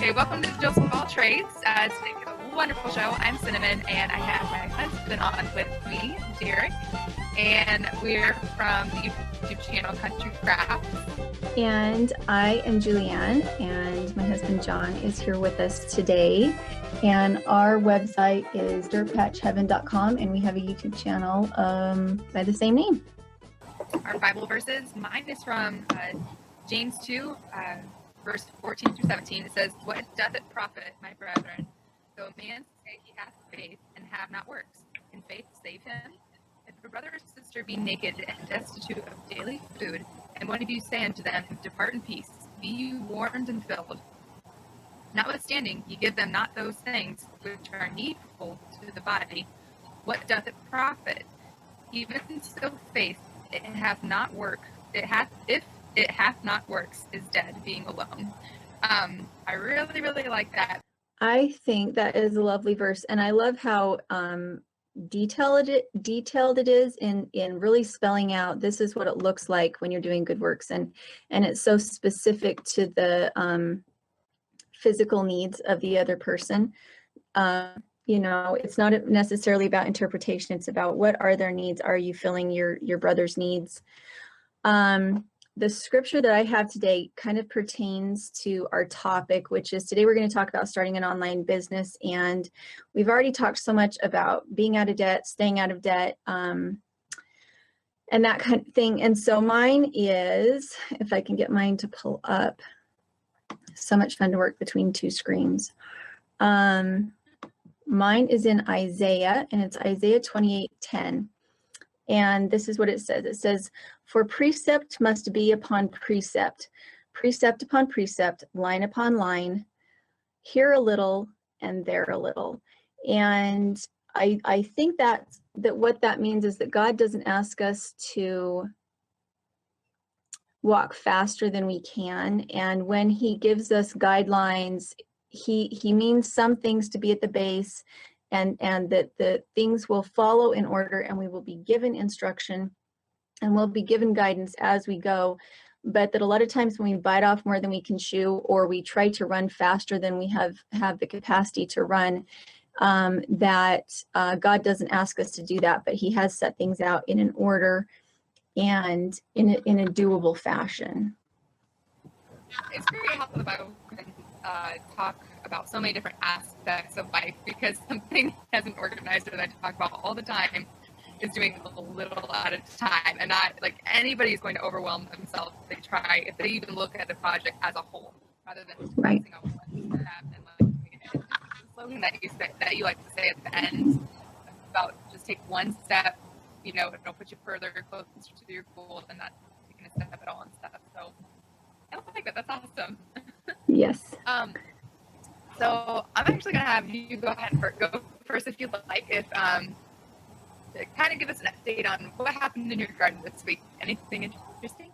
Hey, welcome to Joseph of All Trades. Today's a wonderful show. I'm Cinnamon, and I have my husband on with me, Derek, and we're from the YouTube channel Country Crafts. And I am Julianne, and my husband John is here with us today. And our website is dirtpatchheaven.com, and we have a YouTube channel by the same name. Our Bible verses, mine is from James 2, verse 14 through 17. It says, "What doth it profit, my brethren, though a man say he hath faith and have not works? Can faith save him? If a brother or sister be naked and destitute of daily food, and one of you say unto them, Depart in peace, be you warmed and filled. Notwithstanding, ye give them not those things which are needful to the body. What doth it profit? Even so faith, it hath not work. If it hath not works, is dead, being alone." I really, really like that. I think that is a lovely verse, and I love how detailed it is in really spelling out this is what it looks like when you're doing good works, and it's so specific to the physical needs of the other person. It's not necessarily about interpretation. It's about what are their needs. Are you filling your brother's needs? The scripture that I have today kind of pertains to our topic, which is today we're going to talk about starting an online business. And we've already talked so much about being out of debt, staying out of debt, and that kind of thing. And so mine is, if I can get mine to pull up, so much fun to work between two screens. Mine is in Isaiah, and it's Isaiah 28:10. And this is what it says. It says, "For precept must be upon precept, precept upon precept, line upon line, here a little and there a little." And I think that what that means is that God doesn't ask us to walk faster than we can. And when he gives us guidelines, he means some things to be at the base, and that the things will follow in order, and we will be given instruction and we'll be given guidance as we go. But that a lot of times when we bite off more than we can chew, or we try to run faster than we have the capacity to run, that God doesn't ask us to do that, but he has set things out in an order and in a doable fashion. It's very helpful that we can talk about so many different aspects of life, because something that isn't organized that I talk about all the time is doing a little at a time, and not like anybody's going to overwhelm themselves if they even look at the project as a whole rather than focusing on one step. And like the slogan that you like to say at the end about just take one step, it'll put you further closer to your goal than not taking a step at all and stuff. So I like that. That's awesome. Yes. So I'm actually going to have you go ahead and go first if you'd like. If to kind of give us an update on what happened in your garden this week. Anything interesting?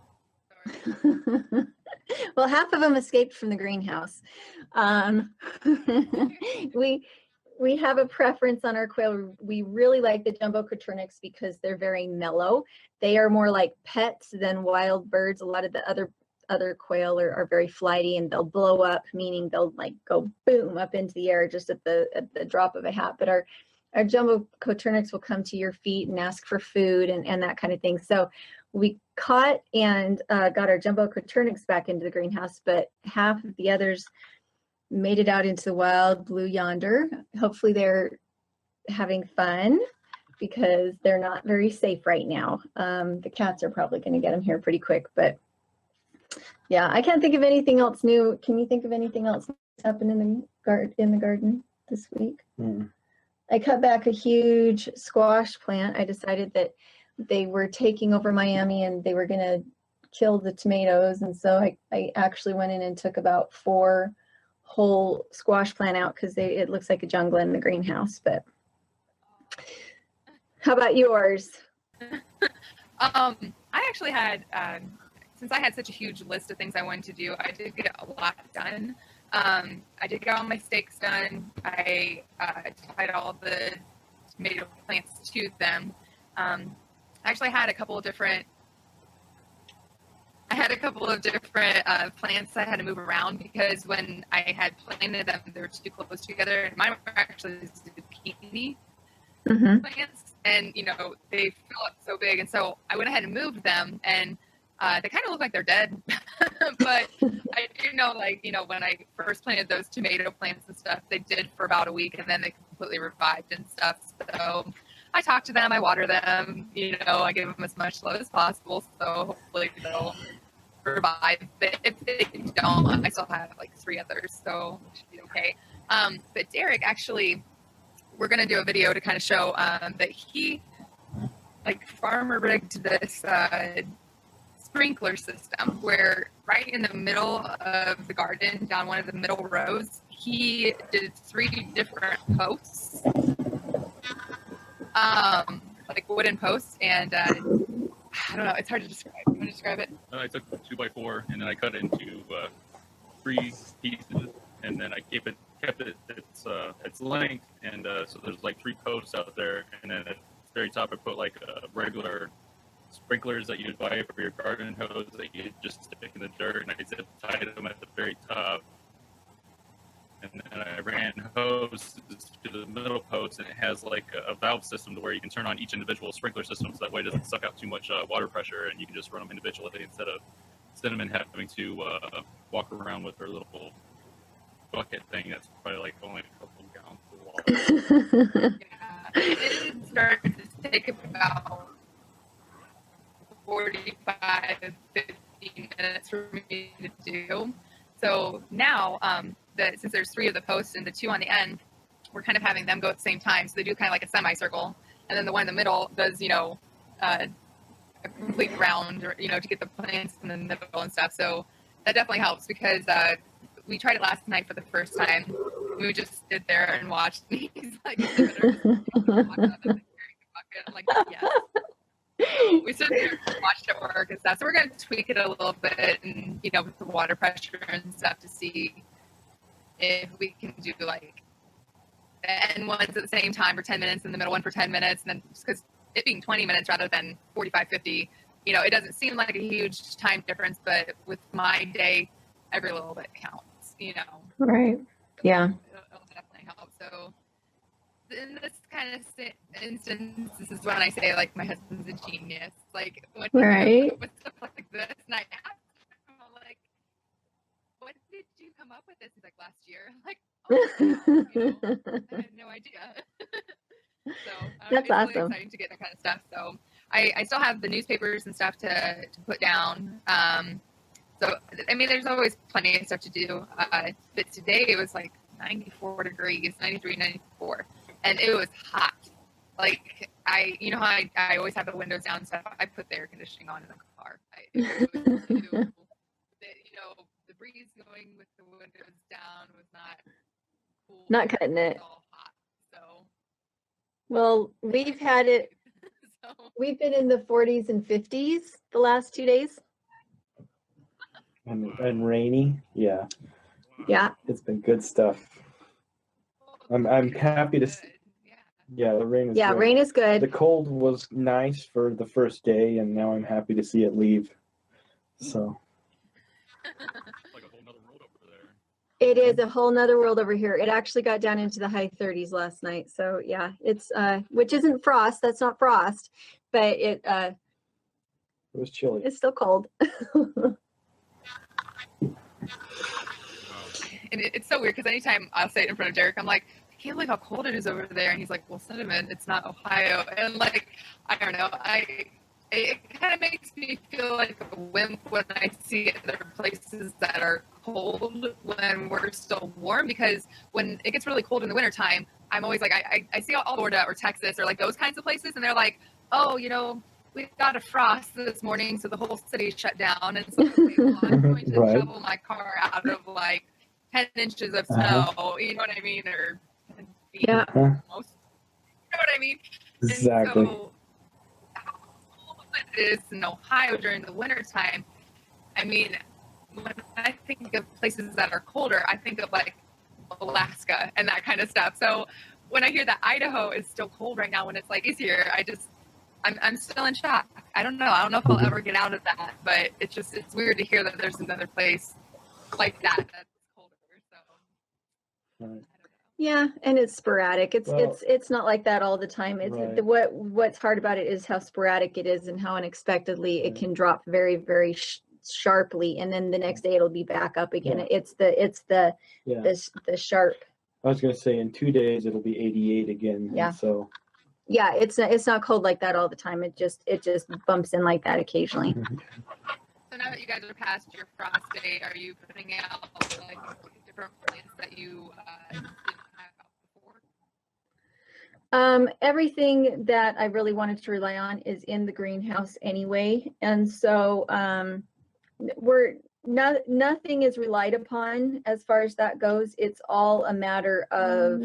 Well, half of them escaped from the greenhouse. We have a preference on our quail. We really like the jumbo coturnics because they're very mellow. They are more like pets than wild birds. A lot of the other quail are very flighty, and they'll blow up, meaning they'll like go boom up into the air just at the drop of a hat. But our jumbo coturnics will come to your feet and ask for food and that kind of thing. So we caught and got our jumbo coturnics back into the greenhouse, but half of the others made it out into the wild blue yonder. Hopefully they're having fun, because they're not very safe right now. The cats are probably going to get them here pretty quick, but yeah, I can't think of anything else new. Can you think of anything else that's happened in the garden this week? I cut back a huge squash plant. I decided that they were taking over Miami and they were going to kill the tomatoes, and so I actually went in and took about 4 whole squash plant out, because it looks like a jungle in the greenhouse. But how about yours? I actually had since I had such a huge list of things I wanted to do, I did get a lot done. I did get all my stakes done. I tied all the tomato plants to them. I actually had a couple of different, I had a couple of different plants I had to move around because when I had planted them, they were too close together. And mine were actually zucchini plants, and they fill up so big. And so I went ahead and moved them, and they kind of look like they're dead. But I do know, when I first planted those tomato plants and stuff, they did for about a week, and then they completely revived and stuff. So I talk to them, I water them, I give them as much love as possible. So hopefully they'll revive. But if they don't, I still have 3 others, so it should be okay. But Derek, actually, we're going to do a video to kind of show that he farmer rigged this sprinkler system where right in the middle of the garden, down one of the middle rows, he did 3 different posts. Wooden posts, and I don't know, it's hard to describe. You want to describe it? I took a 2x4 and then I cut it into 3 pieces, and then I kept it its length, and so there's 3 posts out there, and then at the very top I put regular sprinklers that you'd buy for your garden hose that you just stick in the dirt, and I zip tied them at the very top. And then I ran hose to the middle post, and it has a valve system to where you can turn on each individual sprinkler system, so that way it doesn't suck out too much water pressure, and you can just run them individually instead of Cinnamon having to walk around with her little bucket thing that's probably only a couple gallons of water. Yeah, it started to take about 45 to 50 minutes for me to do. So now, since there's 3 of the posts and the 2 on the end, we're kind of having them go at the same time. So they do kind of like a semicircle, and then the one in the middle does, a complete round, or, to get the plants in the middle and stuff. So that definitely helps because we tried it last night for the first time. We just stood there and watched. And he's like, I'm like, yes. So we stood there and watched it work and stuff. So we're going to tweak it a little bit, and with the water pressure and stuff to see if we can do the end ones at the same time for 10 minutes and the middle one for 10 minutes. And then because it being 20 minutes rather than 45, 50, it doesn't seem like a huge time difference, but with my day, every little bit counts, Right. Yeah. It'll definitely help. So in this kind of instance, this is when I say my husband's a genius. When right. with stuff like this, and I asked him, when did you come up with this? He's like, last year. I'm like, I had no idea. So that's it's awesome. really exciting to get that kind of stuff. So I still have the newspapers and stuff to put down. So there's always plenty of stuff to do. But today it was 94 degrees, 93, 94, and it was hot. I always have the windows down and stuff. I put the air conditioning on in the car. The breeze going with the windows down was not cool. Not cutting it. It was all hot. So. Well, we've had it. We've been in the 40s and 50s the last 2 days. And rainy. Yeah. Yeah. It's been good stuff. I'm happy to. Yeah, the rain is. Yeah, good. Rain is good. The cold was nice for the first day, and now I'm happy to see it leave. So. It's like a whole nother world over there. It is a whole nother world over here. It actually got down into the high 30s last night. So yeah, it's which isn't frost. That's not frost, but it was chilly. It's still cold. And it's so weird because anytime I'll say it in front of Derek, I'm like, I can't believe how cold it is over there. And he's like, well, Cinnamon, it's not Ohio. And I don't know. It kind of makes me feel like a wimp when I see other places that are cold when we're still warm, because when it gets really cold in the wintertime, I'm always I see all Florida or Texas or those kinds of places, and they're like, oh, we got a frost this morning, so the whole city shut down. And so I'm going to right. shovel my car out of 10 inches of snow, you know what I mean? Or 10 feet almost. You know what I mean? Exactly. And so, how cold it is in Ohio during the wintertime, when I think of places that are colder, I think of Alaska and that kind of stuff. So when I hear that Idaho is still cold right now when it's easier, I'm still in shock. I don't know. I don't know if I'll ever get out of that, but it's weird to hear that there's another place like that that's colder. So Right. Yeah, and it's sporadic. Well, It's not like that all the time. It's Right. What's hard about it is how sporadic it is and how unexpectedly it Right. can drop very, very sharply, and then the next day it'll be back up again. Yeah. It's the Yeah. the sharp. I was gonna say in 2 days it'll be 88 again. Yeah. And so Yeah, it's not cold like that all the time. It just bumps in like that occasionally. So now that you guys are past your frost day, are you putting out like different plants that you didn't have out before? Everything that I really wanted to rely on is in the greenhouse anyway, and so nothing is relied upon as far as that goes. It's all a matter of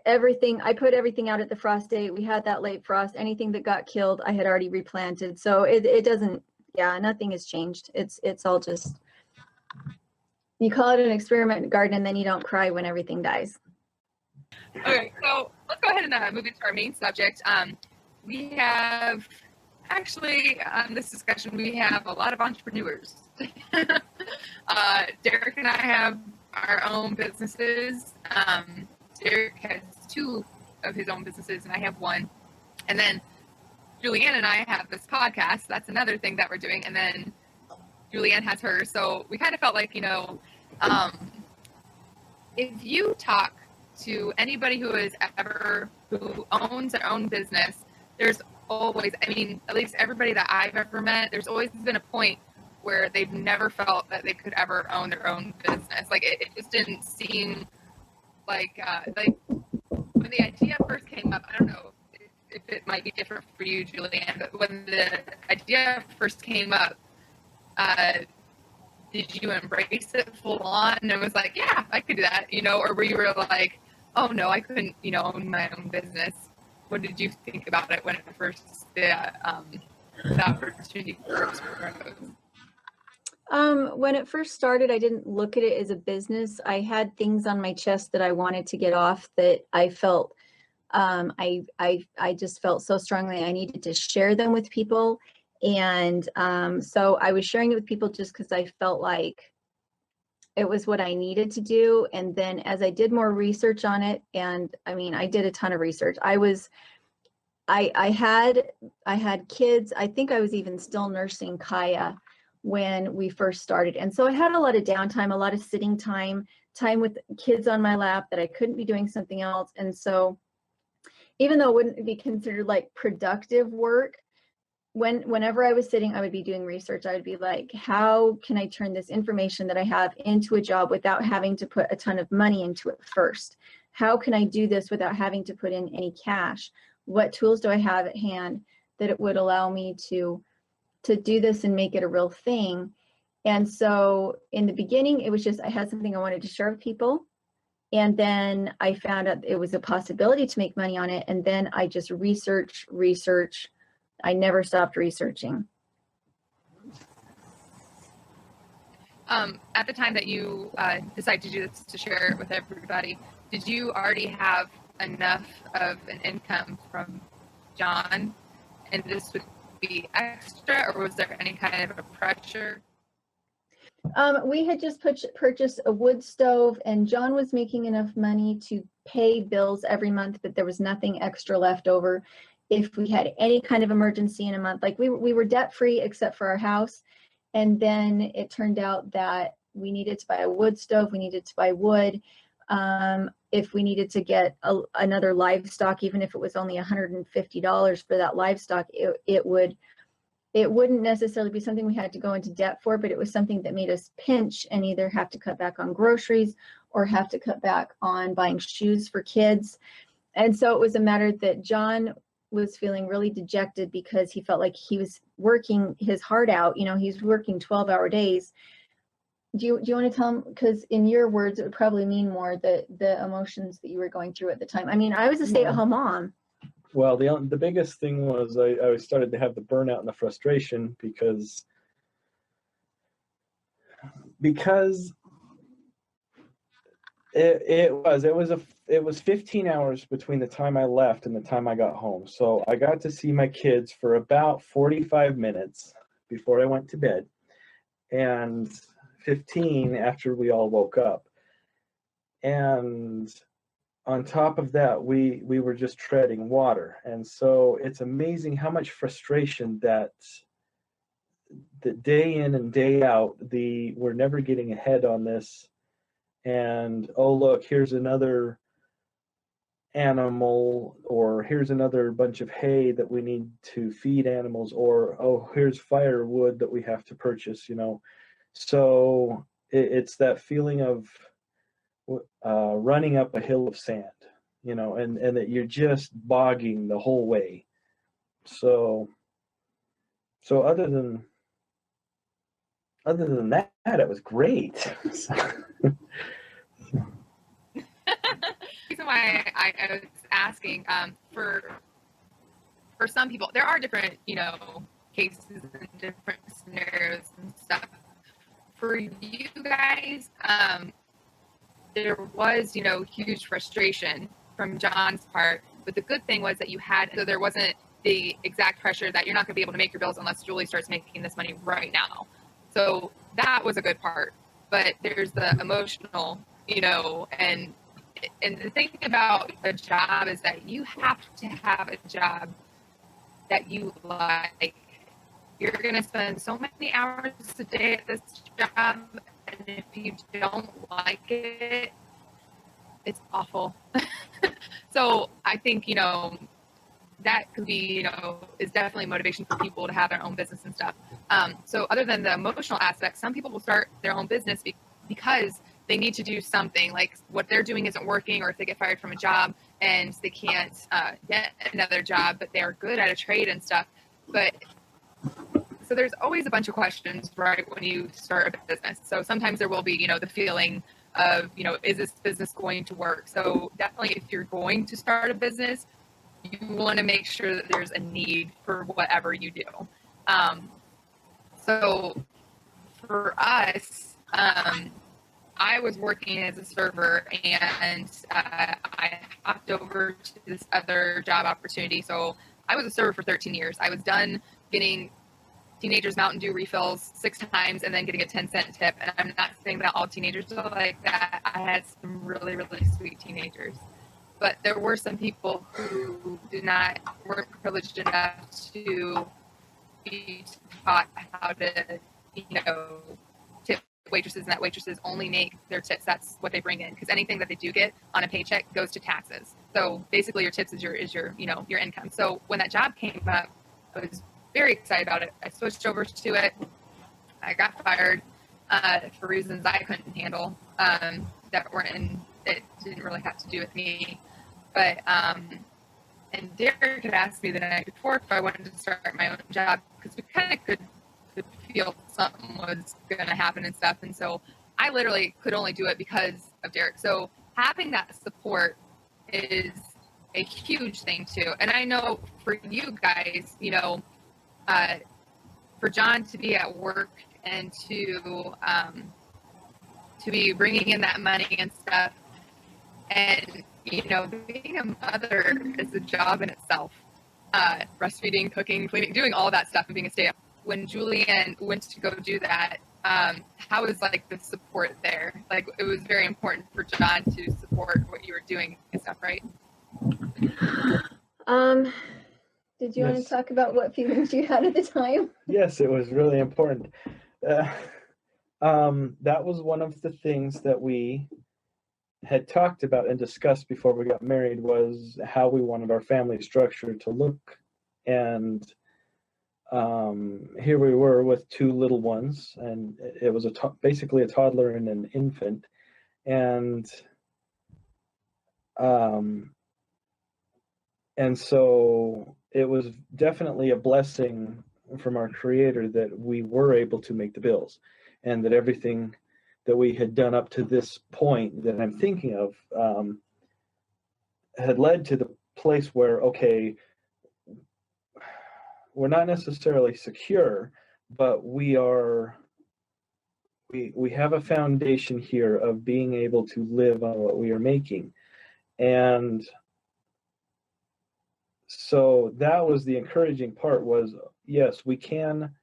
everything. I put everything out at the frost date. We had that late frost. Anything that got killed, I had already replanted. So it doesn't. Yeah, nothing has changed. It's all just, you call it an experiment garden, and then you don't cry when everything dies. Okay, so let's go ahead and move into our main subject. We have actually on this discussion we have a lot of entrepreneurs. Derek and I have our own businesses. Derek has 2 of his own businesses, and I have 1. And then Julianne and I have this podcast. That's another thing that we're doing. And then Julianne has hers. So we kind of felt like, if you talk to anybody who owns their own business, there's always, at least everybody that I've ever met, there's always been a point where they've never felt that they could ever own their own business. Like it just didn't seem like when the idea first came up, I don't know if it might be different for you, Julianne, but when the idea first came up, did you embrace it full on and it was like, yeah, I could do that, or were you like, oh no, I couldn't, own my own business? What did you think about it when it first, the opportunity first arose? When it first started, I didn't look at it as a business. I had things on my chest that I wanted to get off that I felt, I just felt so strongly I needed to share them with people. And so I was sharing it with people just because I felt like it was what I needed to do. And then as I did more research on it, and I did a ton of research. I had kids. I think I was even still nursing Kaya when we first started. And so I had a lot of downtime, a lot of sitting time with kids on my lap that I couldn't be doing something else. And so even though it wouldn't be considered like productive work, whenever I was sitting, I would be doing research. I would be like, how can I turn this information that I have into a job without having to put a ton of money into it first? How can I do this without having to put in any cash? What tools do I have at hand that it would allow me to do this and make it a real thing? And so in the beginning, it was just, I had something I wanted to share with people. And then I found out it was a possibility to make money on it. And then I just research. I never stopped researching. At the time that you decided to do this to share it with everybody, did you already have enough of an income from John and this would be extra, or was there any kind of a pressure? We had just purchased a wood stove, and John was making enough money to pay bills every month, but there was nothing extra left over if we had any kind of emergency in a month. Like we were debt free except for our house, and then it turned out that we needed to buy a wood stove, we needed to buy wood. If we needed to get another livestock, even if it was only $150 for that livestock, it wouldn't necessarily be something we had to go into debt for, but it was something that made us pinch and either have to cut back on groceries or have to cut back on buying shoes for kids. And so it was a matter that John was feeling really dejected because he felt like he was working his heart out. He's working 12-hour days. Do you want to tell him, because in your words, it would probably mean more the emotions that you were going through at the time. I was a stay-at-home mom. Well, the biggest thing was I started to have the burnout and the frustration because it it was 15 hours between the time I left and the time I got home. So I got to see my kids for about 45 minutes before I went to bed, and 15 after we all woke up. And on top of that, we were just treading water. And so it's amazing how much frustration that day in and day out, we're never getting ahead on this. And oh, look, here's another animal, or here's another bunch of hay that we need to feed animals, or oh, here's firewood that we have to purchase, So it's that feeling of running up a hill of sand, and that you're just bogging the whole way. So other than that, it was great. The reason why I was asking, for some people, there are different, cases and different scenarios and stuff. For you guys, there was, huge frustration from John's part, but the good thing was that so there wasn't the exact pressure that you're not going to be able to make your bills unless Julie starts making this money right now. So that was a good part. But there's the emotional, and the thing about a job is that you have to have a job that you like. You're going to spend so many hours a day at this job, and if you don't like it, it's awful. So I think, that could be, is definitely motivation for people to have their own business and stuff. So other than the emotional aspect, some people will start their own business because they need to do something, like what they're doing isn't working, or if they get fired from a job and they can't get another job, but they're good at a trade and stuff. But so there's always a bunch of questions, right, when you start a business. So sometimes there will be, the feeling of, is this business going to work? So definitely if you're going to start a business, you want to make sure that there's a need for whatever you do. So for us, I was working as a server, and I hopped over to this other job opportunity. So I was a server for 13 years. I was done getting teenagers Mountain Dew refills 6 times and then getting a 10-cent tip. And I'm not saying that all teenagers are like that. I had some really, really sweet teenagers. But there were some people who weren't privileged enough to be taught how to, tip waitresses, and that waitresses only make their tips. That's what they bring in, because anything that they do get on a paycheck goes to taxes. So basically your tips is your your income. So when that job came up, I was very excited about it. I switched over to it. I got fired for reasons I couldn't handle, that weren't it didn't really have to do with me. But and Derek had asked me the night before if I wanted to start my own job, because we kind of could feel something was going to happen and stuff. And so I literally could only do it because of Derek. So having that support is a huge thing too. And I know for you guys, for John to be at work and to be bringing in that money and stuff, and being a mother is a job in itself. Breastfeeding, cooking, cleaning, doing all that stuff, and being a stay-at-home. When Julianne went to go do that, how was the support there? It was very important for John to support what you were doing and stuff, right? Did you want to talk about what feelings you had at the time? Yes, it was really important. That was one of the things that we had talked about and discussed before we got married, was how we wanted our family structure to look. And here we were with 2 little ones, and it was basically a toddler and an infant. And so it was definitely a blessing from our Creator that we were able to make the bills, and that everything that we had done up to this point that I'm thinking of had led to the place where, okay, we're not necessarily secure, but we have a foundation here of being able to live on what we are making. And so that was the encouraging part, was yes, we can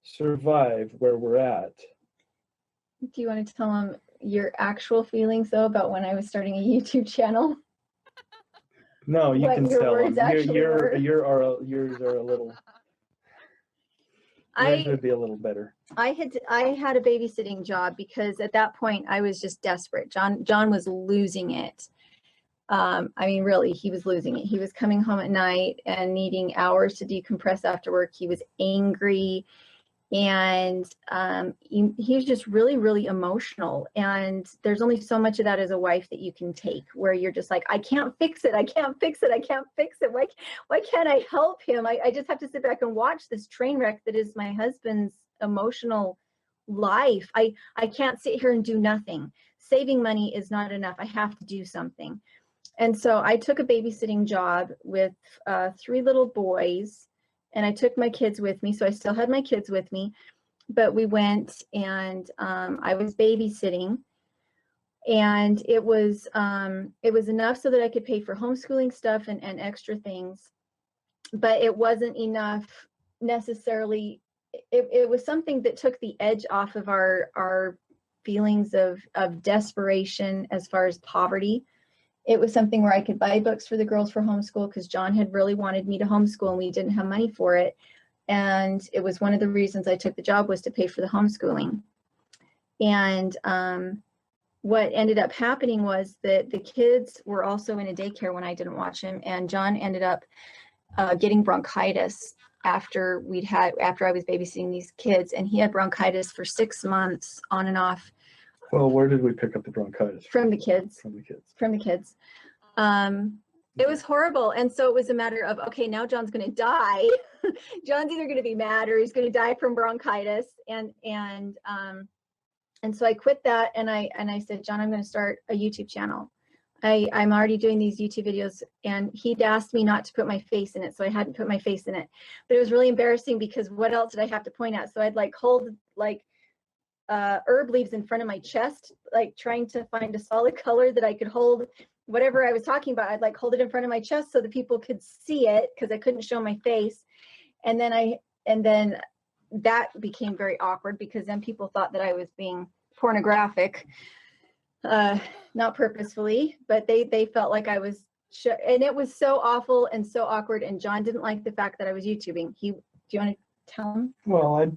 survive where we're at. Do you want to tell them your actual feelings though about when I was starting a YouTube channel? No, you What can your tell words them. actually were. Yours are a little. Yours would be a little better. I had a babysitting job because at that point I was just desperate. John was losing it. I mean, really, he was losing it. He was coming home at night and needing hours to decompress after work. He was angry, and he was just really, really emotional. And there's only so much of that as a wife that you can take, where you're just like, I can't fix it. I can't fix it. I can't fix it. Why can't I help him? I just have to sit back and watch this train wreck that is my husband's emotional life. I can't sit here and do nothing. Saving money is not enough. I have to do something. And so I took a babysitting job with 3 little boys, and I took my kids with me. So I still had my kids with me, but we went and I was babysitting, and it was enough so that I could pay for homeschooling stuff and extra things, but it wasn't enough necessarily. It was something that took the edge off of our feelings of desperation as far as poverty. It was something where I could buy books for the girls for homeschool, because John had really wanted me to homeschool and we didn't have money for it. And it was one of the reasons I took the job, was to pay for the homeschooling. And what ended up happening was that the kids were also in a daycare when I didn't watch him. And John ended up getting bronchitis after I was babysitting these kids. And he had bronchitis for 6 months on and off. Well, where did we pick up the bronchitis? From the kids. From the kids. From the kids. It was horrible. And so it was a matter of, okay, now John's going to die. John's either going to be mad or he's going to die from bronchitis. And so I quit that, and I said, John, I'm going to start a YouTube channel. I'm already doing these YouTube videos, and he'd asked me not to put my face in it, so I hadn't put my face in it. But it was really embarrassing, because what else did I have to point at? So I'd hold herb leaves in front of my chest, trying to find a solid color that I could hold whatever I was talking about. I'd hold it in front of my chest so that people could see it, because I couldn't show my face. And then that became very awkward, because then people thought that I was being pornographic, not purposefully, but they felt like I was, and it was so awful and so awkward. And John didn't like the fact that I was YouTubing. Do you want to tell him? Well,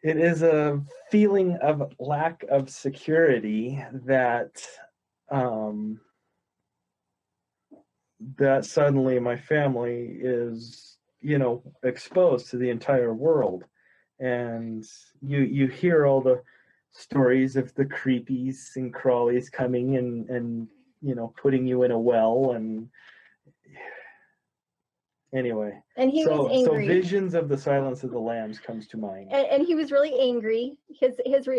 it is a feeling of lack of security that that suddenly my family is, exposed to the entire world. And you hear all the stories of the creepies and crawlies coming and putting you in a well, and anyway. And he was angry. So visions of the Silence of the Lambs comes to mind. And he was really angry.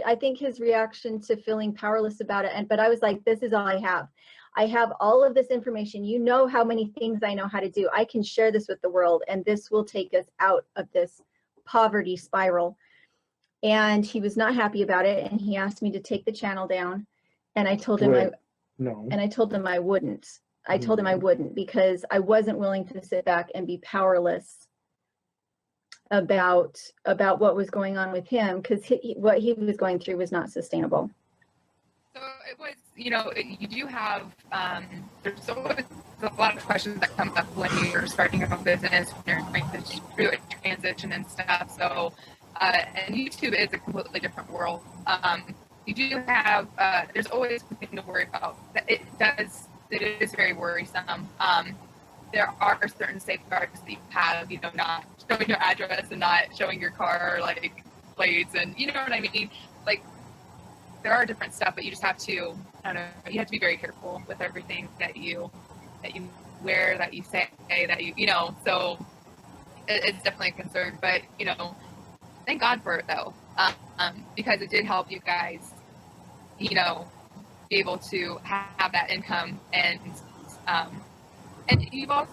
I think his reaction to feeling powerless about it. But I was like, this is all I have. I have all of this information. You know how many things I know how to do. I can share this with the world, and this will take us out of this poverty spiral. And he was not happy about it, and he asked me to take the channel down. And I told him I told him I wouldn't. I told him I wouldn't, because I wasn't willing to sit back and be powerless about what was going on with him, because what he was going through was not sustainable. So it was, you do have, there's always a lot of questions that come up when you're starting your own business, when you're going through a transition and stuff. So, and YouTube is a completely different world. You do have, there's always something to worry about. It is very worrisome. There are certain safeguards that you have, not showing your address and not showing your car, plates, and you know what I mean? There are different stuff, but you just have to, you have to be very careful with everything that you wear, that you say, that so it's definitely a concern, but, thank God for it though, because it did help you guys, be able to have that income, and you've blessed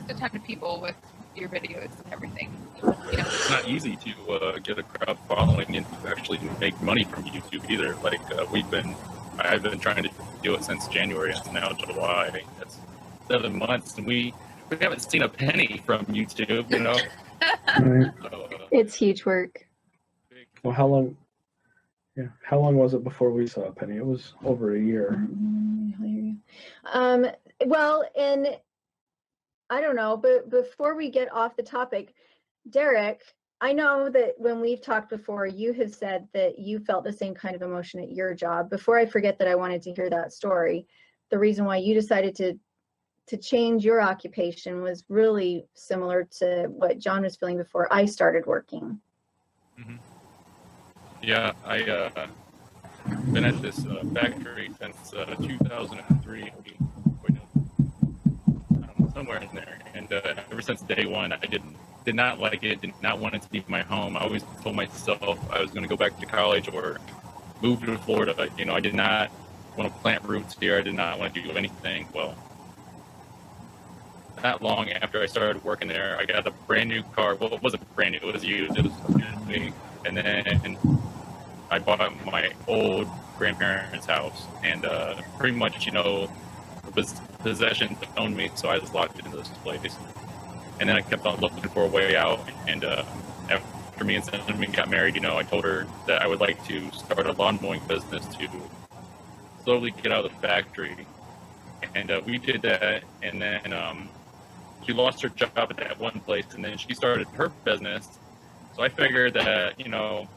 a ton of people with your videos and everything. It's not easy to get a crowd following and to actually make money from YouTube either. We've been I've been trying to do it since January. It's now July. That's 7 months, and we haven't seen a penny from YouTube. You know, Right. so, It's huge work. Well, how long? Yeah, how long was it before we saw a penny? It was over a year. Well, and I don't know, but before we get off the topic, Derek, I know that when we've talked before, you have said that you felt the same kind of emotion at your job. Before I forget that I wanted to hear that story, the reason why you decided to change your occupation was really similar to what John was feeling before I started working. Mm-hmm. Yeah, I been at this factory since 2003. Wait, no, I don't know, somewhere in there, and ever since day one, I did not like it. Did not want it to be my home. I always told myself I was going to go back to college or move to Florida. You know, I did not want to plant roots here. I did not want to do anything. Well, not long after I started working there, I got a brand new car. Well, it wasn't brand new. It was used. It was new. And then I bought my old grandparents' house, and pretty much, you know, possessions owned me, so I was locked into this place. And then I kept on looking for a way out, and after me and Cinnamon got married, you know, I told her that I would like to start a lawn mowing business to slowly get out of the factory. And we did that, and then she lost her job at that one place, and then she started her business. So I figured that, you know,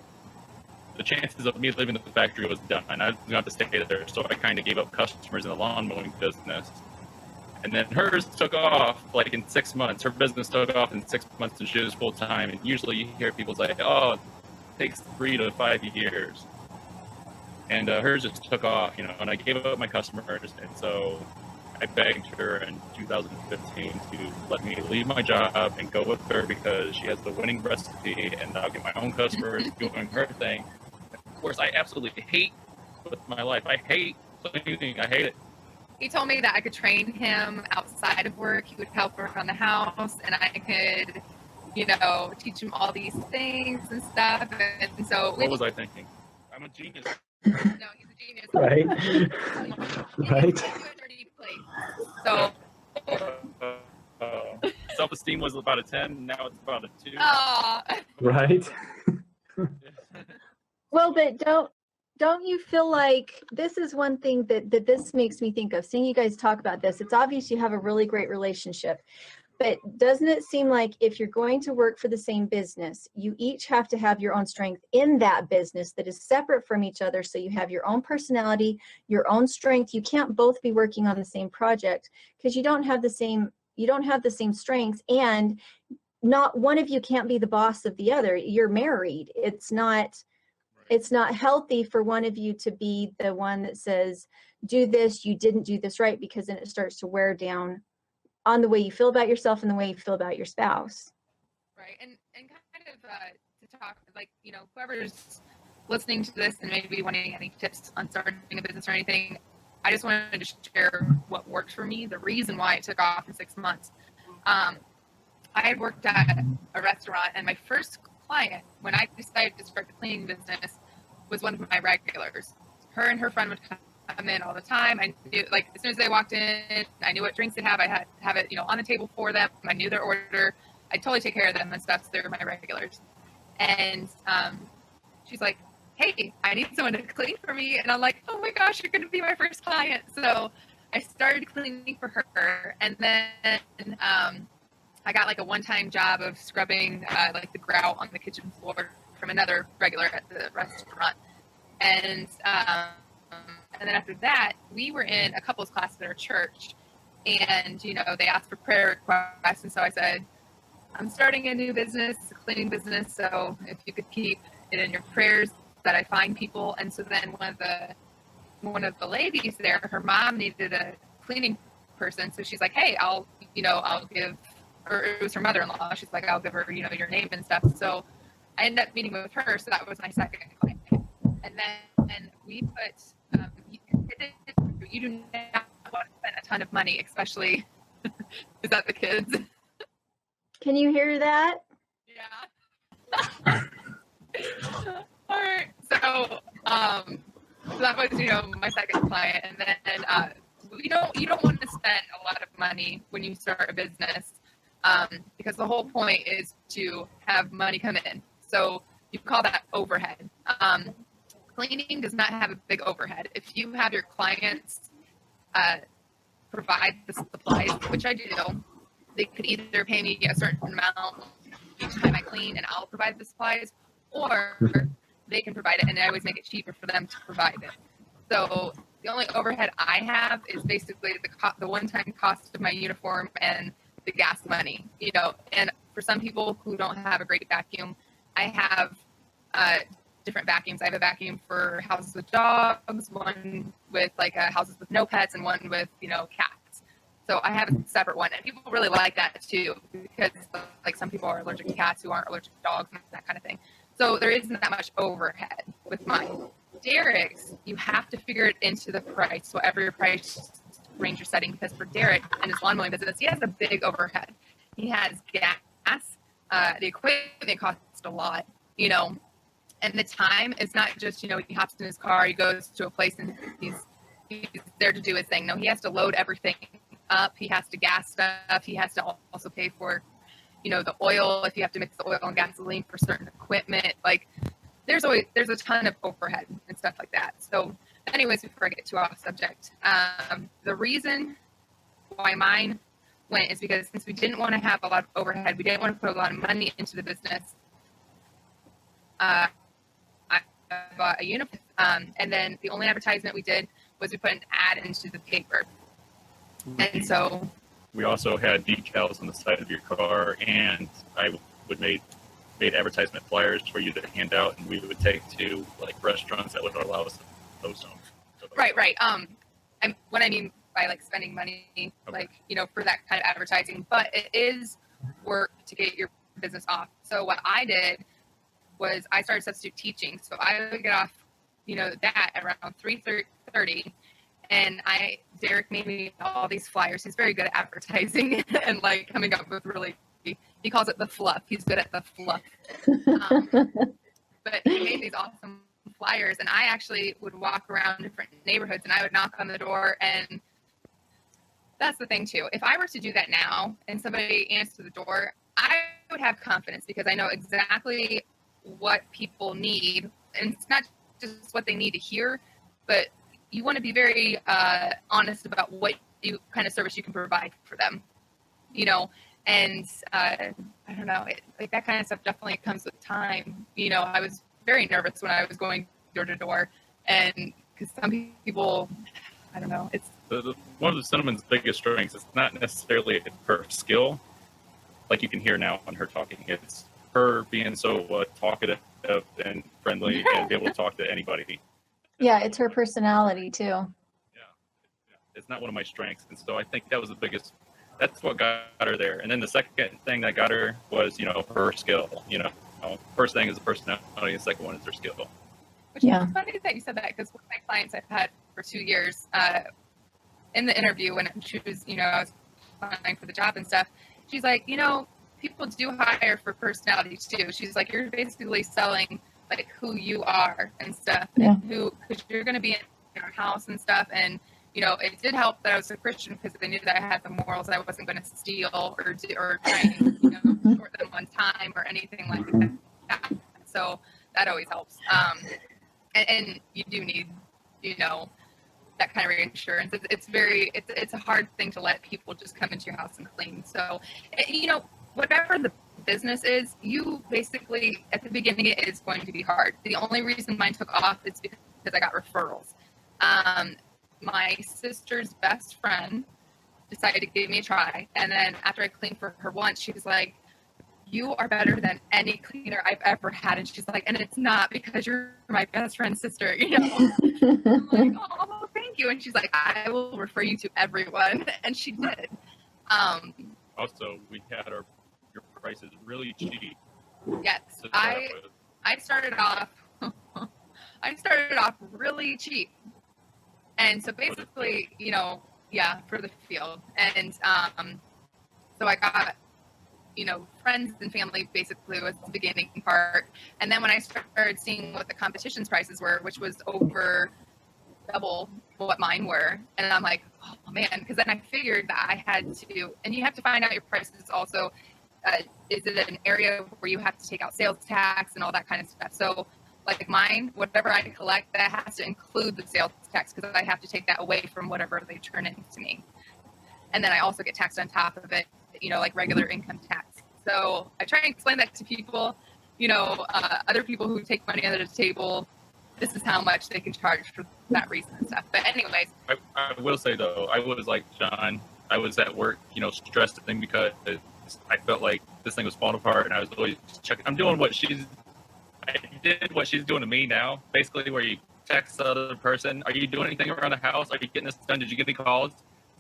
the chances of me leaving the factory was done. I was going to have to stay there, so I kind of gave up customers in the lawn mowing business. And then hers took off like in 6 months. Her business took off in 6 months, and she was full time. And usually you hear people say, "Oh, it takes 3 to 5 years." And hers just took off, you know. And I gave up my customers, and so I begged her in 2015 to let me leave my job and go with her because she has the winning recipe, and I'll get my own customers doing her thing. Of course, I absolutely hate with my life. I hate cleaning. I hate it. He told me that I could train him outside of work. He would help work on the house, and I could, you know, teach him all these things and stuff. And so, what was I thinking? I'm a genius. No, he's a genius. Right. Right. So, self-esteem was about a 10. Now it's about a 2. Right. Well, but don't you feel like this is one thing that this makes me think of, seeing you guys talk about this? It's obvious you have a really great relationship, but doesn't it seem like if you're going to work for the same business, you each have to have your own strength in that business that is separate from each other, so you have your own personality, your own strength. You can't both be working on the same project because you don't have the same strengths, and not one of you can't be the boss of the other. You're married. It's not healthy for one of you to be the one that says, do this, you didn't do this right, because then it starts to wear down on the way you feel about yourself and the way you feel about your spouse. Right. And kind of to talk, like, you know, whoever's listening to this and maybe wanting any tips on starting a business or anything, I just wanted to share what worked for me, the reason why it took off in 6 months. I had worked at a restaurant, and my first client, when I decided to start the cleaning business, was one of my regulars. Her and her friend would come in all the time. I knew, like, as soon as they walked in, I knew what drinks they'd have. I had have it, you know, on the table for them. I knew their order. I totally take care of them and stuff. So they were my regulars. And she's like, "Hey, I need someone to clean for me." And I'm like, "Oh my gosh, you're going to be my first client." So I started cleaning for her, and then I got like a one-time job of scrubbing like the grout on the kitchen floor from another regular at the restaurant. And then after that, we were in a couples class at our church, and, you know, they asked for prayer requests. And so I said, "I'm starting a new business, a cleaning business. So if you could keep it in your prayers that I find people." And so then one of the ladies there, her mom needed a cleaning person. So she's like, "Hey, I'll give," or it was her mother-in-law. She's like, "I'll give her, you know, your name and stuff." So I ended up meeting with her. So that was my second client. And then we put, you do not want to spend a ton of money, especially, is that the kids? Can you hear that? Yeah. All right. So that was, my second client. And then you don't want to spend a lot of money when you start a business, because the whole point is to have money come in. So you call that overhead. Cleaning does not have a big overhead. If you have your clients provide the supplies, which I do, they could either pay me a certain amount each time I clean and I'll provide the supplies, or they can provide it, and I always make it cheaper for them to provide it. So the only overhead I have is basically the one-time cost of my uniform and the gas money, and for some people who don't have a great vacuum, I have different vacuums. I have a vacuum for houses with dogs, one with houses with no pets, and one with, cats. So I have a separate one, and people really like that too, because some people are allergic to cats who aren't allergic to dogs and that kind of thing. So there isn't that much overhead with mine. Derek's, you have to figure it into the price, whatever your price range you're setting, because for Derek and his lawn mowing business, he has a big overhead. He has gas, the equipment costs a lot, and the time is not just, he hops in his car, he goes to a place and he's there to do his thing. No, he has to load everything up. He has to gas stuff. He has to also pay for, the oil, if you have to mix the oil and gasoline for certain equipment. There's a ton of overhead and stuff like that. So anyways, before I get too off subject, the reason why mine went is because since we didn't want to have a lot of overhead, we didn't want to put a lot of money into the business. I bought a uniform, and then the only advertisement we did was we put an ad into the paper. And so we also had decals on the side of your car, and I would made advertisement flyers for you to hand out, and we would take to restaurants that would allow us to post them. So right. What I mean by spending money, okay. For that kind of advertising, but it is work to get your business off. So what I did was I started substitute teaching. So I would get off, that around 3:30, and Derek made me all these flyers. He's very good at advertising and coming up with he calls it the fluff. He's good at the fluff. But he made these awesome flyers, and I actually would walk around different neighborhoods, and I would knock on the door. And that's the thing too. If I were to do that now and somebody answered the door, I would have confidence because I know exactly what people need, and it's not just what they need to hear, but you want to be very honest about what kind of service you can provide for them, and I don't know, that kind of stuff definitely comes with time. I was very nervous when I was going door to door, and because some people, I don't know, it's one of the Cinnamon's biggest strengths is not necessarily her skill, like you can hear now on her talking. It's her being so talkative and friendly and be able to talk to anybody. Yeah, it's her personality too. Yeah, it's not one of my strengths, and so I think that was the biggest. That's what got her there. And then the second thing that got her was, her skill. First thing is the personality. The second one is their skill. Which is funny that you said that, because one of my clients I've had for 2 years, in the interview when she was, I was applying for the job and stuff, she's like, people do hire for personality too. She's like, you're basically selling who you are and stuff, and because you're going to be in your house and stuff. And it did help that I was a Christian, because they knew that I had the morals. I wasn't going to steal or try and short them on time or anything like that. So that always helps. And you do need, that kind of reinsurance. It's a hard thing to let people just come into your house and clean. So, whatever the business is, you basically, at the beginning, it is going to be hard. The only reason mine took off is because I got referrals. My sister's best friend decided to give me a try. And then after I cleaned for her once, she was like, you are better than any cleaner I've ever had. And she's like, and it's not because you're my best friend's sister, I'm like, oh, thank you. And she's like, I will refer you to everyone. And she did. Also, we had your prices really cheap. Yes, I started off really cheap. And so basically, for the field. And so I got, friends and family basically was the beginning part. And then when I started seeing what the competition's prices were, which was over double what mine were. And I'm like, oh man, because then I figured that I had to, and you have to find out your prices also. Is it an area where you have to take out sales tax and all that kind of stuff? So like mine, whatever I collect, that has to include the sales tax because I have to take that away from whatever they turn into me. And then I also get taxed on top of it, like regular income tax. So I try and explain that to people, other people who take money under the table. This is how much they can charge for that reason and stuff. But anyways. I will say, though, I was like John. I was at work, stressing because I felt like this thing was falling apart, and I was always checking. I did what she's doing to me now, basically, where you text the other person, are you doing anything around the house? Are you getting this done? Did you get any calls?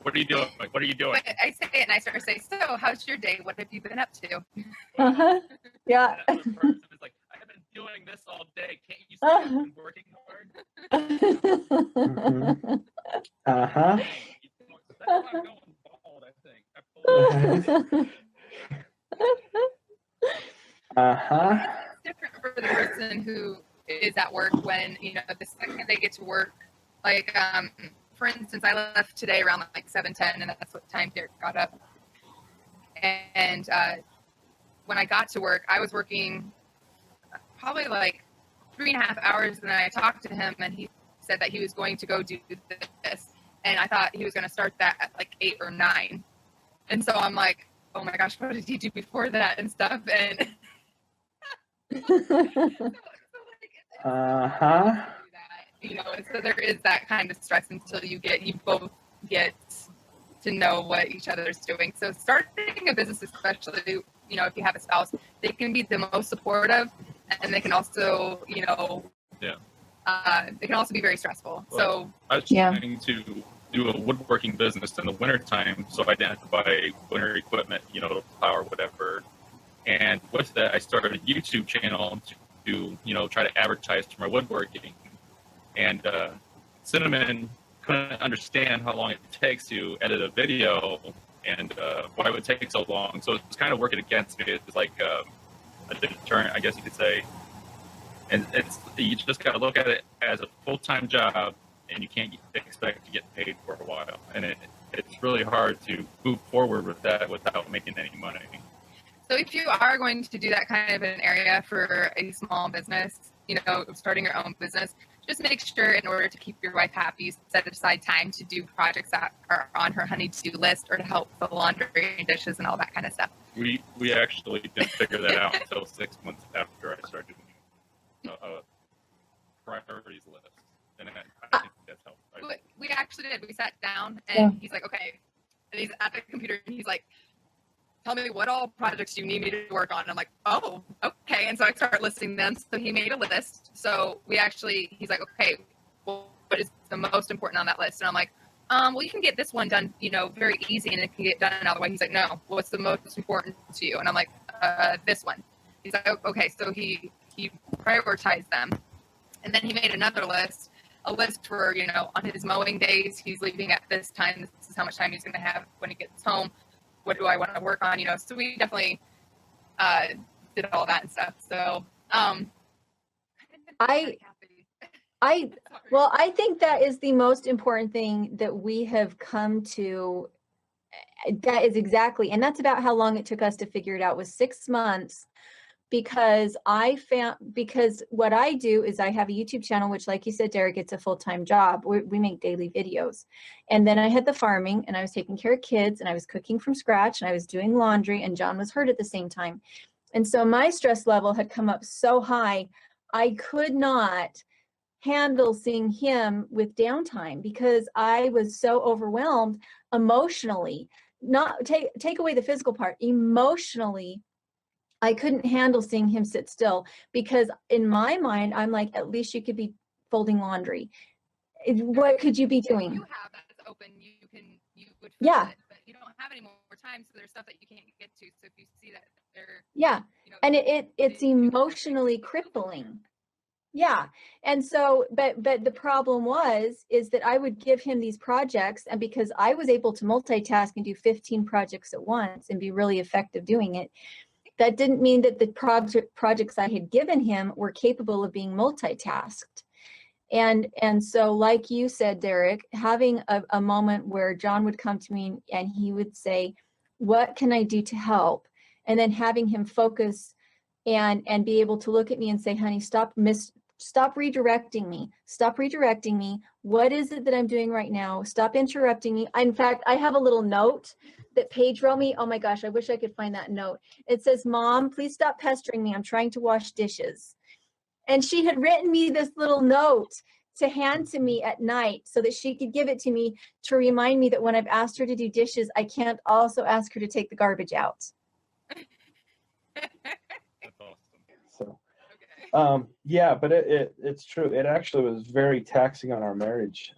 What are you doing? Like, what are you doing? But I say it, and I start to say, so how's your day? What have you been up to? Yeah. And that person is like, I have been doing this all day. Can't you see I've been working hard? Mm-hmm. Uh-huh. That's why I'm going bald, I think. Uh-huh. It's different for the person who is at work when, the second they get to work, like, for instance, I left today around like 7:10, and that's what time Derek got up. And when I got to work, I was working probably like 3.5 hours, and then I talked to him, and he said that he was going to go do this, and I thought he was going to start that at like 8 or 9. And so I'm like, oh my gosh, what did he do before that and stuff? And Uh-huh. And so there is that kind of stress until you both get to know what each other's doing. So starting a business, especially, if you have a spouse, they can be the most supportive, and they can also, they can also be very stressful. Well, so I was trying to do a woodworking business in the wintertime, so I didn't have to buy winter equipment, plow or whatever. And with that, I started a YouTube channel to try to advertise to my woodworking. And Cinnamon couldn't understand how long it takes to edit a video and why it would take so long. So it's kind of working against me. It's like a deterrent, I guess you could say. And you just got to look at it as a full-time job, and you can't expect to get paid for a while. And it's really hard to move forward with that without making any money. So if you are going to do that kind of an area for a small business, starting your own business, just make sure in order to keep your wife happy, set aside time to do projects that are on her honey-to-do list or to help the laundry and dishes and all that kind of stuff. We actually didn't figure that out until 6 months after I started doing a priorities list. And I think that's helped. We actually did. We sat down, and he's like, okay. And he's at the computer, and he's like, tell me what all projects you need me to work on. And I'm like, oh, okay. And so I start listing them. So he made a list. So he's like, okay, well, what is the most important on that list? And I'm like, well, you can get this one done, very easy, and it can get done another way. He's like, no, what's the most important to you? And I'm like, this one. He's like, okay. So he prioritized them. And then he made another list, a list for, on his mowing days, he's leaving at this time. This is how much time he's going to have when he gets home. What do I want to work on? So we definitely did all that and stuff. So I think that is the most important thing that we have come to. That is exactly, and that's about how long it took us to figure it out, was 6 months. Because what I do is I have a YouTube channel, which, like you said, Derek, it's a full-time job. We make daily videos. And then I had the farming, and I was taking care of kids, and I was cooking from scratch, and I was doing laundry, and John was hurt at the same time. And so my stress level had come up so high, I could not handle seeing him with downtime because I was so overwhelmed emotionally. Not take away the physical part, emotionally. I couldn't handle seeing him sit still because in my mind, I'm like, at least you could be folding laundry. What could you be doing? If you have that open, you would feel it, but you don't have any more time, so there's stuff that you can't get to. So if you see that they're and it's emotionally crippling. Yeah. And so, but the problem is that I would give him these projects, and because I was able to multitask and do 15 projects at once and be really effective doing it, that didn't mean that the projects I had given him were capable of being multitasked. And so, like you said, Derek, having a moment where John would come to me and he would say, what can I do to help? And then having him focus and be able to look at me and say, honey, stop redirecting me. Stop redirecting me. What is it that I'm doing right now? Stop interrupting me. In fact, I have a little note that Paige wrote me. Oh my gosh, I wish I could find that note. It says, Mom, please stop pestering me. I'm trying to wash dishes. And she had written me this little note to hand to me at night so that she could give it to me to remind me that when I've asked her to do dishes, I can't also ask her to take the garbage out. That's awesome. So, Okay. yeah, but it's true. It actually was very taxing on our marriage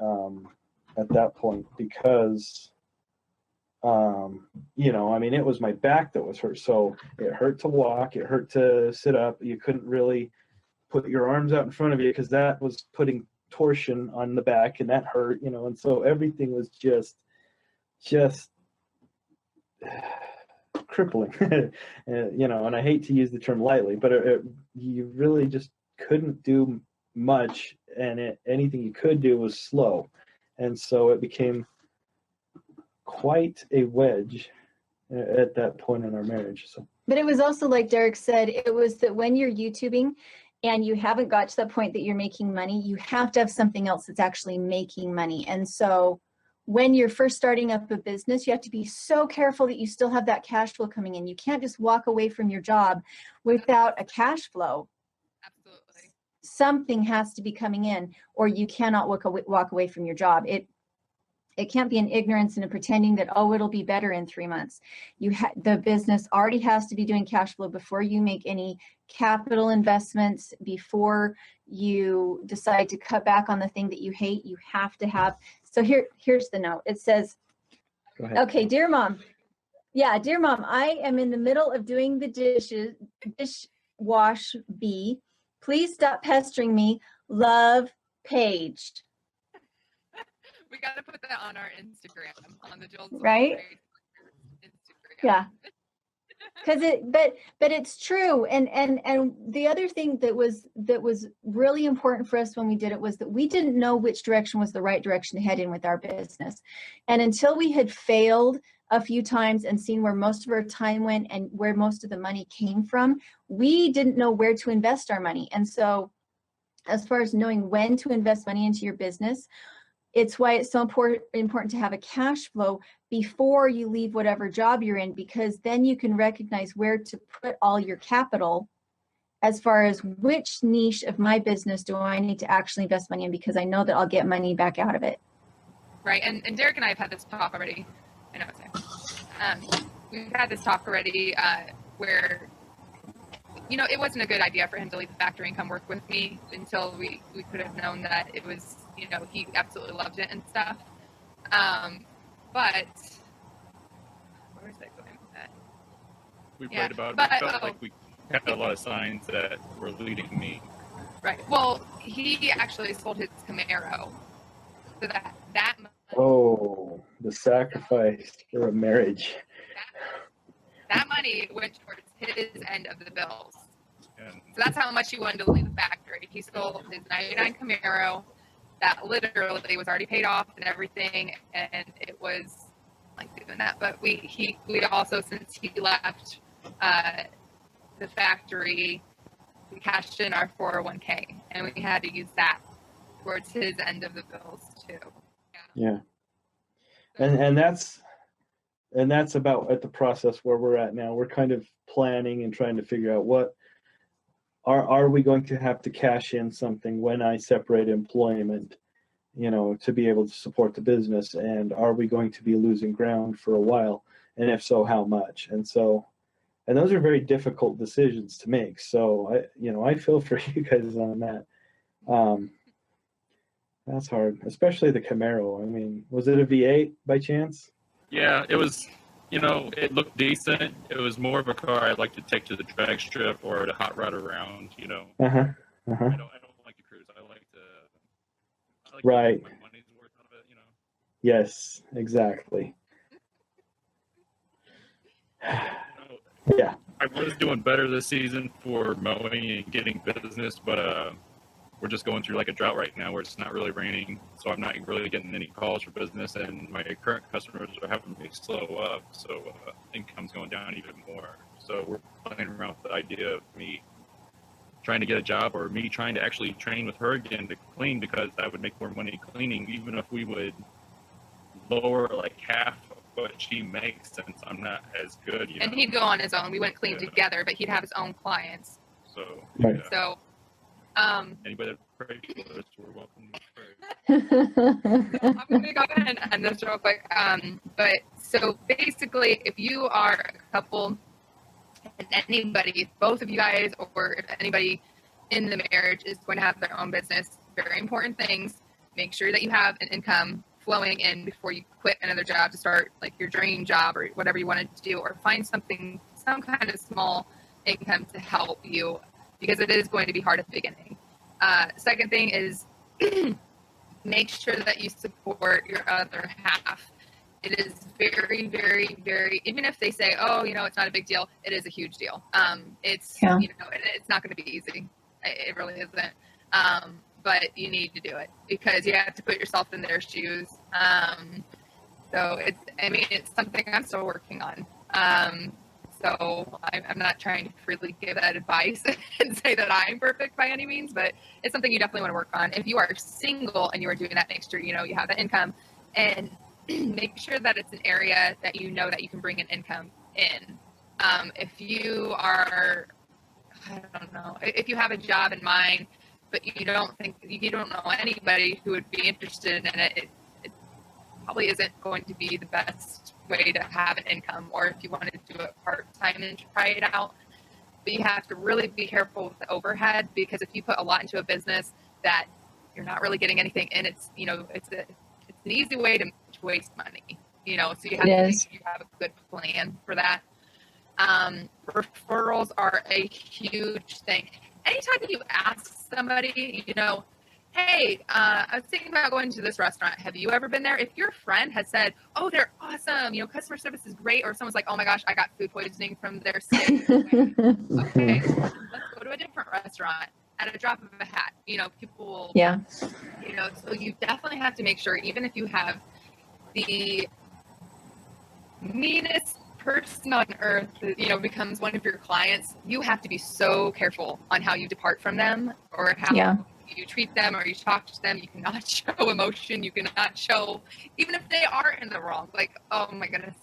at that point because, you know, I mean, it was my back that was hurt. So it hurt to walk. It hurt to sit up. You couldn't really put your arms out in front of you because that was putting torsion on the back and that hurt, you know. And so everything was just crippling, you know, and I hate to use the term lightly, but you really just couldn't do much, and anything you could do was slow. And so it became quite a wedge at that point in our marriage. So, but it was also, like Derek said, it was that when you're YouTubing and you haven't got to that point that you're making money, you have to have something else that's actually making money. And so when you're first starting up a business, you have to be so careful that you still have that cash flow coming in. You can't just walk away from your job without a cash flow. Absolutely. Something has to be coming in, or you cannot walk away from your job. It can't be an ignorance and a pretending that, oh, it'll be better in 3 months. The business already has to be doing cash flow before you make any capital investments, before you decide to cut back on the thing that you hate. You have to have. So here's the note. It says, go ahead. okay, dear mom. Yeah, dear mom, I am in the middle of doing the dishwash bee. Please stop pestering me. Love, Paige. We got to put that on our Instagram, on the Jill's Right? Instagram. Yeah. But it's true. And the other thing that was really important for us when we did it was that we didn't know which direction was the right direction to head in with our business. And until we had failed a few times and seen where most of our time went and where most of the money came from, we didn't know where to invest our money. And so as far as knowing when to invest money into your business, it's why it's so important to have a cash flow before you leave whatever job you're in, because then you can recognize where to put all your capital as far as which niche of my business do I need to actually invest money in, because I know that I'll get money back out of it. Right. And Derek and I have had this talk already. I know it's we've had this talk already where, you know, it wasn't a good idea for him to leave the factory and come work with me until we could have known that it was, you know, he absolutely loved it and stuff. But where was I going with that? We Yeah, prayed about it. but- We felt like we had a lot of signs that were leading me. Right. Well, he actually sold his Camaro. So that money, Oh, the sacrifice for a marriage. that money went towards his end of the bills. And So that's how much he wanted to leave the factory. He sold his 99 Camaro that literally was already paid off and everything, and it was like doing that. But we also, since he left the factory, we cashed in our 401k, and we had to use that towards his end of the bills too. Yeah. And that's about at the process where we're at now. We're kind of planning and trying to figure out what are we going to have to cash in something when I separate employment, you know, to be able to support the business, and are we going to be losing ground for a while, and if so, how much? And those are very difficult decisions to make. So I feel for you guys on that. That's hard, especially the Camaro. I mean, was it a V8 by chance? yeah, it was, you know, it looked decent. It was more of a car I'd like to take to the drag strip or to hot rod around, you know. Uh-huh. I don't like to cruise. I like to Right. get my money's worth out of it, you know. Yes, exactly. You know, Yeah. I was doing better this season for mowing and getting business, but we're just going through like a drought right now where it's not really raining, so I'm not really getting any calls for business, and my current customers are having me slow up, so income's going down even more. So we're playing around with the idea of me trying to get a job, or me trying to actually train with her again to clean, because I would make more money cleaning, even if we would lower like half of what she makes, since I'm not as good. You And know? he'd go on his own. We wouldn't clean Yeah. together, but he'd have his own clients. So Right. yeah. So, Anybody that prays for us, we're welcome to pray. I'm going to go ahead and end this real quick. But so basically, if you are a couple, and anybody, both of you guys, or if anybody in the marriage is going to have their own business, very important things. Make sure that you have an income flowing in before you quit another job to start like your dream job or whatever you wanted to do, or find something, some kind of small income to help you, because it is going to be hard at the beginning. Second thing is make sure that you support your other half. It is very, very, very, even if they say, oh, you know, it's not a big deal, it is a huge deal. It's, Yeah. you know, it's not going to be easy. It really isn't. But you need to do it because you have to put yourself in their shoes. So it's, I mean, it's something I'm still working on. So I'm not trying to freely give that advice and say that I'm perfect by any means, but it's something you definitely want to work on. If you are single and you are doing that, make sure you know you have that income, and make sure that it's an area that you know that you can bring an income in. If you are, I don't know, if you have a job in mind, but you don't know anybody who would be interested in it, it probably isn't going to be the best way to have an income. Or if you want to do it part-time and try it out, but you have to really be careful with the overhead, because if you put a lot into a business that you're not really getting anything in, it's, you know, it's an easy way to waste money, you know, so you have to make sure you have a good plan for that. Referrals are a huge thing. Anytime you ask somebody, you know, hey, I was thinking about going to this restaurant. Have you ever been there? If your friend has said, oh, they're awesome, you know, customer service is great, or someone's like, oh my gosh, I got food poisoning from their steak. Okay, let's go to a different restaurant at a drop of a hat. You know, people will, Yeah. you know, so you definitely have to make sure, even if you have the meanest person on earth, you know, becomes one of your clients, you have to be so careful on how you depart from them, or how you treat them, or you talk to them. You cannot show emotion. You cannot show, even if they are in the wrong. Like, oh my goodness,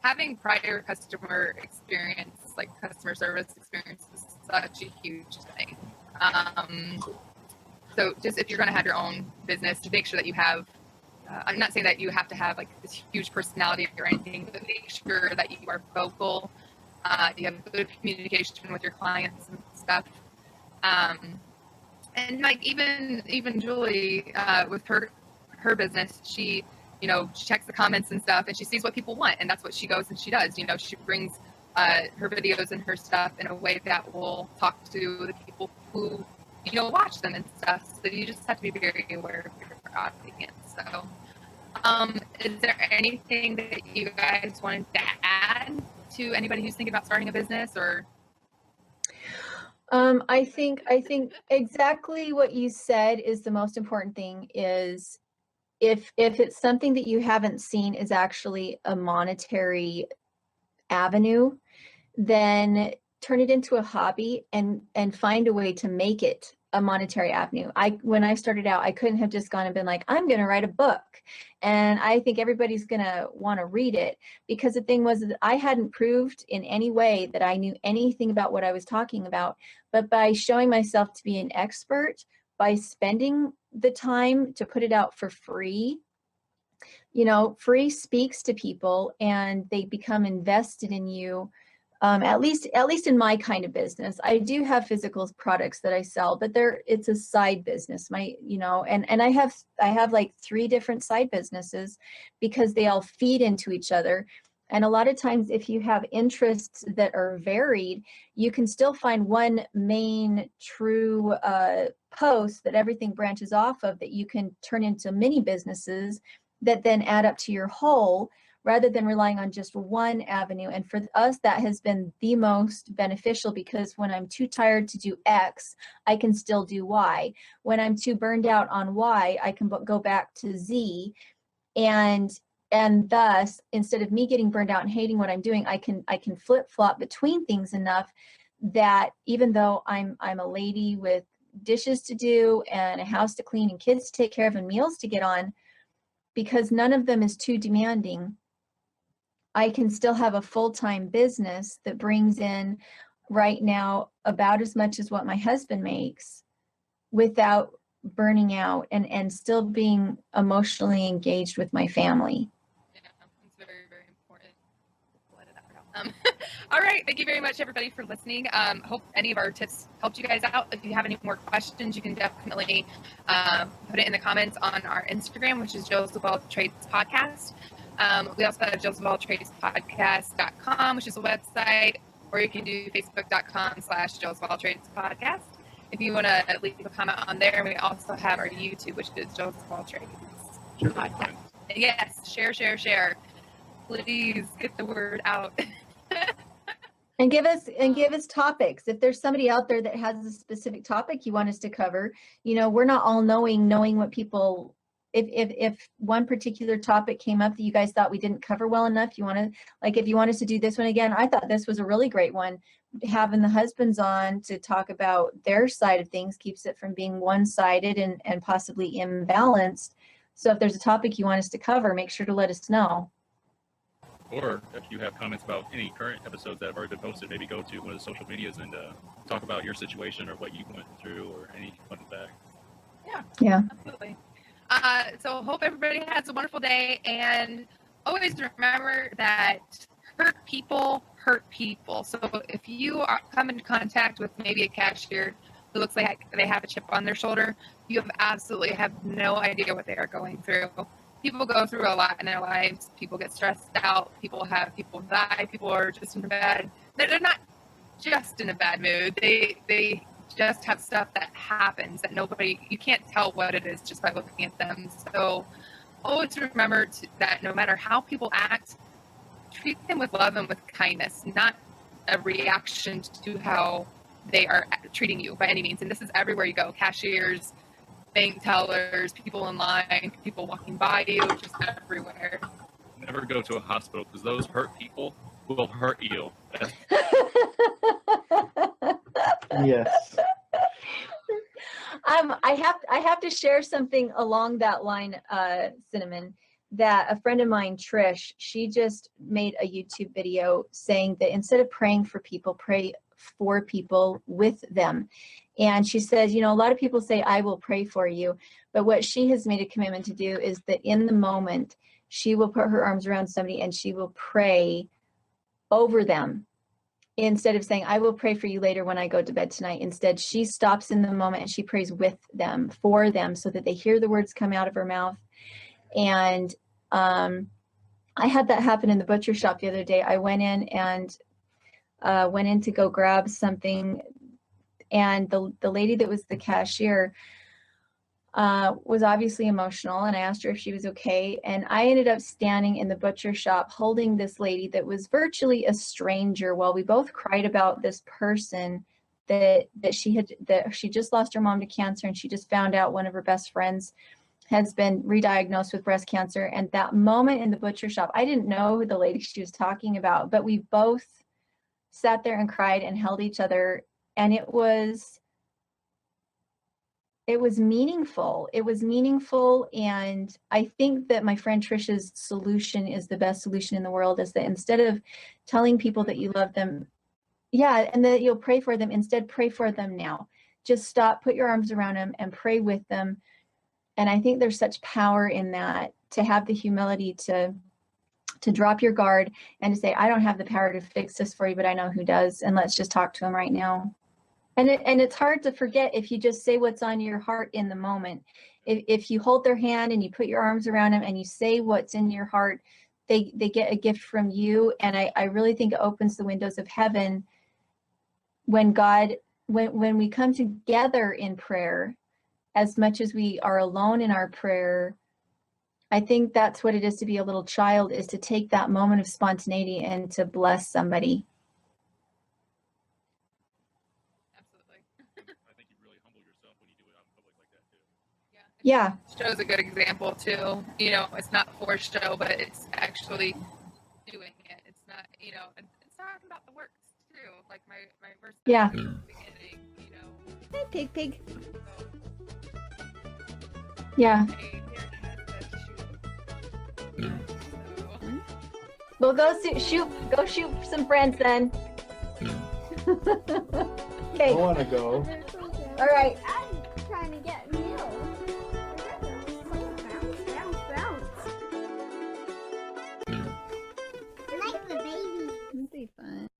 having prior customer experience, like customer service experience, is such a huge thing. So just if you're going to have your own business, to make sure that you have, I'm not saying that you have to have like this huge personality or anything, but make sure that you are vocal, you have good communication with your clients and stuff. And like even Julie, with her business, she, you know, she checks the comments and stuff, and she sees what people want, and that's what she goes and she does. You know, she brings her videos and her stuff in a way that will talk to the people who, you know, watch them and stuff. So you just have to be very aware of your audience. So, is there anything that you guys wanted to add to anybody who's thinking about starting a business, or? I think exactly what you said is the most important thing. Is if it's something that you haven't seen is actually a monetary avenue, then turn it into a hobby and find a way to make it a monetary avenue. When I started out, I couldn't have just gone and been like, I'm going to write a book and I think everybody's going to want to read it, because the thing was that I hadn't proved in any way that I knew anything about what I was talking about. But by showing myself to be an expert, by spending the time to put it out for free, you know, free speaks to people and they become invested in you. At least in my kind of business. I do have physical products that I sell, but it's a side business. You know, and I have like 3 different side businesses because they all feed into each other. And a lot of times if you have interests that are varied, you can still find one main true post that everything branches off of, that you can turn into mini businesses that then add up to your whole, rather than relying on just one avenue. And for us, that has been the most beneficial, because when I'm too tired to do X, I can still do Y. When I'm too burned out on Y, I can go back to Z. And thus, instead of me getting burned out and hating what I'm doing, I can flip-flop between things enough that even though I'm a lady with dishes to do and a house to clean and kids to take care of and meals to get on, because none of them is too demanding, I can still have a full-time business that brings in right now about as much as what my husband makes without burning out, and still being emotionally engaged with my family. Yeah, it's very, very important. All right. Thank you very much, everybody, for listening. Hope any of our tips helped you guys out. If you have any more questions, you can definitely put it in the comments on our Instagram, which is Jill's Well Trades Podcast. We also have JillsWellTradesPodcast.com, which is a website, or you can do Facebook.com/Jill's Well Trades Podcast. If you want to leave a comment on there, we also have our YouTube, which is Jill's Well Trades Podcast. Yes, share. Please get the word out. And give us topics. If there's somebody out there that has a specific topic you want us to cover, we're not all knowing what people, if one particular topic came up that you guys thought we didn't cover well enough, if you want us to do this one again, I thought this was a really great one. Having the husbands on to talk about their side of things keeps it from being one-sided and possibly imbalanced. So if there's a topic you want us to cover, make sure to let us know. Or if you have comments about any current episodes that have already been posted, maybe go to one of the social medias and talk about your situation or what you went through or any fun fact. Yeah. Absolutely. So hope everybody has a wonderful day, and always remember that hurt people hurt people. So if you come into contact with maybe a cashier who looks like they have a chip on their shoulder, you absolutely have no idea what they are going through. People go through a lot in their lives. People get stressed out. People die. People are just in bad. They're not just in a bad mood. They just have stuff that happens that you can't tell what it is just by looking at them. So always remember that no matter how people act, treat them with love and with kindness, not a reaction to how they are treating you by any means. And this is everywhere you go: cashiers, bank tellers, people in line, people walking by you, just everywhere. Never go to a hospital, because those hurt people will hurt you. Yes. I have to share something along that line, Cinnamon, that a friend of mine, Trish, she just made a YouTube video saying that instead of praying for people, pray for people with them. And she says, a lot of people say, I will pray for you. But what she has made a commitment to do is that in the moment, she will put her arms around somebody and she will pray over them. Instead of saying, I will pray for you later when I go to bed tonight. Instead, she stops in the moment and she prays with them, for them, so that they hear the words come out of her mouth. And I had that happen in the butcher shop the other day. I went in to go grab something, and the lady that was the cashier was obviously emotional, and I asked her if she was okay. And I ended up standing in the butcher shop holding this lady that was virtually a stranger while we both cried about this person that she just lost her mom to cancer, and she just found out one of her best friends has been re-diagnosed with breast cancer. And that moment in the butcher shop, I didn't know who the lady she was talking about, but we both sat there and cried and held each other. And it was meaningful. It was meaningful. And I think that my friend Trisha's solution is the best solution in the world, is that instead of telling people that you love them, and that you'll pray for them, instead pray for them now. Just stop, put your arms around them and pray with them. And I think there's such power in that, to have the humility to drop your guard and to say, I don't have the power to fix this for you, but I know who does. And let's just talk to him right now. And it's hard to forget if you just say what's on your heart in the moment. If you hold their hand and you put your arms around them and you say what's in your heart, they get a gift from you. And I really think it opens the windows of heaven when we come together in prayer. As much as we are alone in our prayer, I think that's what it is to be a little child, is to take that moment of spontaneity and to bless somebody. Absolutely. I think you really humble yourself when you do it out in public like that too. Yeah. Show's a good example too. You know, it's not for show, but it's actually doing it. It's not, you know, it's talking about the works too. Like my verse Yeah. at the beginning, you know. Hey, pig. So, Yeah. hey, here has the shoot. So, Well, go shoot some friends then. I Okay. want to go. All right.